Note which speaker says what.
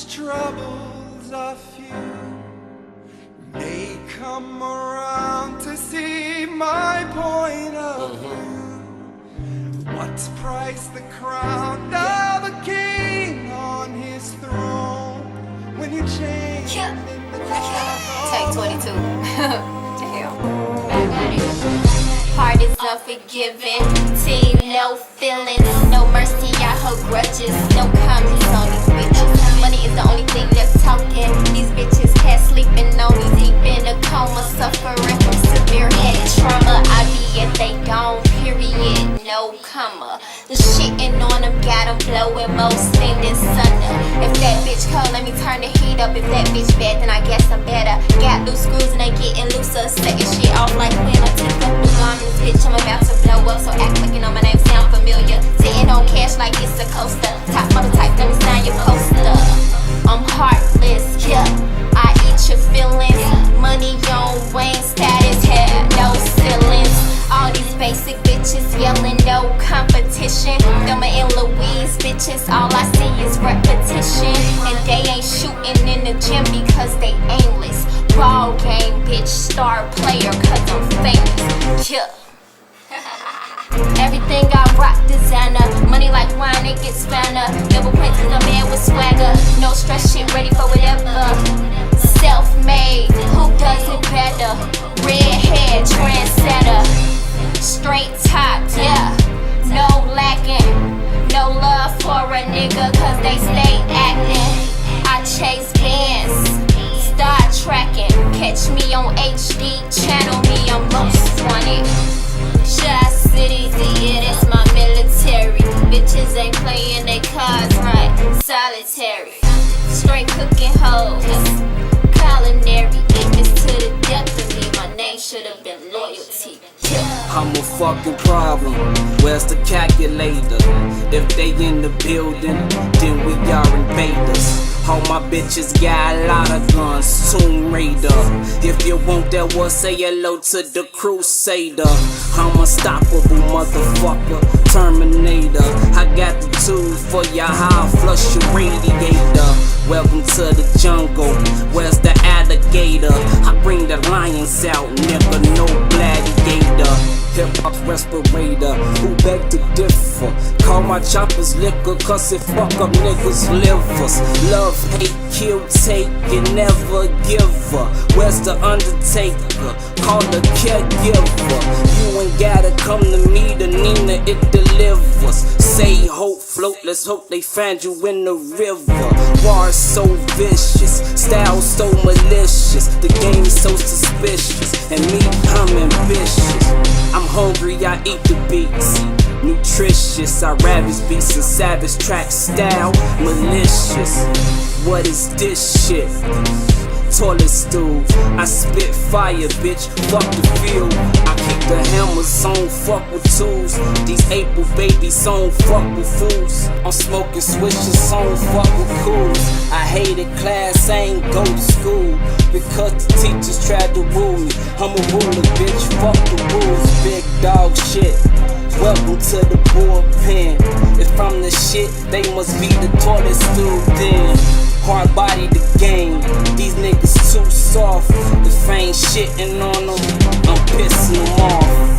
Speaker 1: whose troubles are few may come around to see my point of view. What's price the crown? Now the king on his throne. When you change in the
Speaker 2: Take 22. Damn. Heart is unforgiving. Team, no feelings. No mercy, I hold grudges. No comments on these bitches. Money is the only thing that's talking. These bitches can't sleeping on me. Deep in a coma, suffering from severe head trauma. I be if they gone, period. No comma. The shitting on them got them blowing most in this thunder. If that bitch cold, let me turn the heat up. If that bitch bad, then I guess I'm better. Got loose screws and they getting looser. Setting shit off like when I take up the gun. This bitch, I'm about to blow up. So act like you know my name sound familiar. Sitting on cash like it's a coaster. Top model type, let me sign your poster. I'm heartless, yeah. I eat your feelings. Money on Wayne status, had no ceilings. All these basic bitches yelling no competition. Thelma and Louise bitches, all I see is repetition. And they ain't shooting in the gym because they aimless. Ball game, bitch, star player, cause I'm famous. Yeah. Everything I rock designer. Money like wine, it gets finer. Never went to the man with swagger. No stress shit, ready for whatever. Self-made, who does it better? Red hair, trendsetter. Straight top, yeah. No lacking. No love for a nigga, cause they stay acting. I chase bands, start tracking. Catch me on HD, channel me, I'm most wanted. Just City, yeah, that's my military. Bitches ain't playing they cards right, solitary. Straight cooking hoes, culinary. If it's to the depth of me, my name should've been loyalty.
Speaker 3: I'm a fucking problem. Where's the calculator? If they in the building, then we are invaders. All my bitches got a lot of guns, Tomb Raider. If you want that word, say hello to the Crusader. I'm unstoppable, motherfucker, Terminator. I got the tools for your high, flush your radiator. Welcome to the jungle, where's the alligator? I bring the lions out, nigga, no gladiator. Hip-hop's respirator, who beg to differ? Call my choppers liquor, cause it fuck up niggas' livers. Love, hate, kill, take, and never give her. Where's the undertaker? Call the caregiver. You ain't gotta come to me, the Nina, it delivers. Say hope, float, let's hope they find you in the river. War so vicious, style so malicious. The game is so suspicious, and me, I'm ambitious. I'm hungry, I eat the beats. Nutritious, I ravage beats and savage track style. Malicious, what is this shit? Toilet stool, I spit fire, bitch, fuck the field. I keep the hammers on, fuck with tools. These April babies on, fuck with fools. I'm smoking switches on, fuck with cools. I hated class, I ain't go to school because the teachers tried to rule me. I'm a ruler, bitch, fuck the rules, big dog shit. Welcome to the bullpen. If I'm the shit, they must be the toilet stool then. Hard body the game, these niggas too soft. If I ain't shitting on them, I'm pissing them off.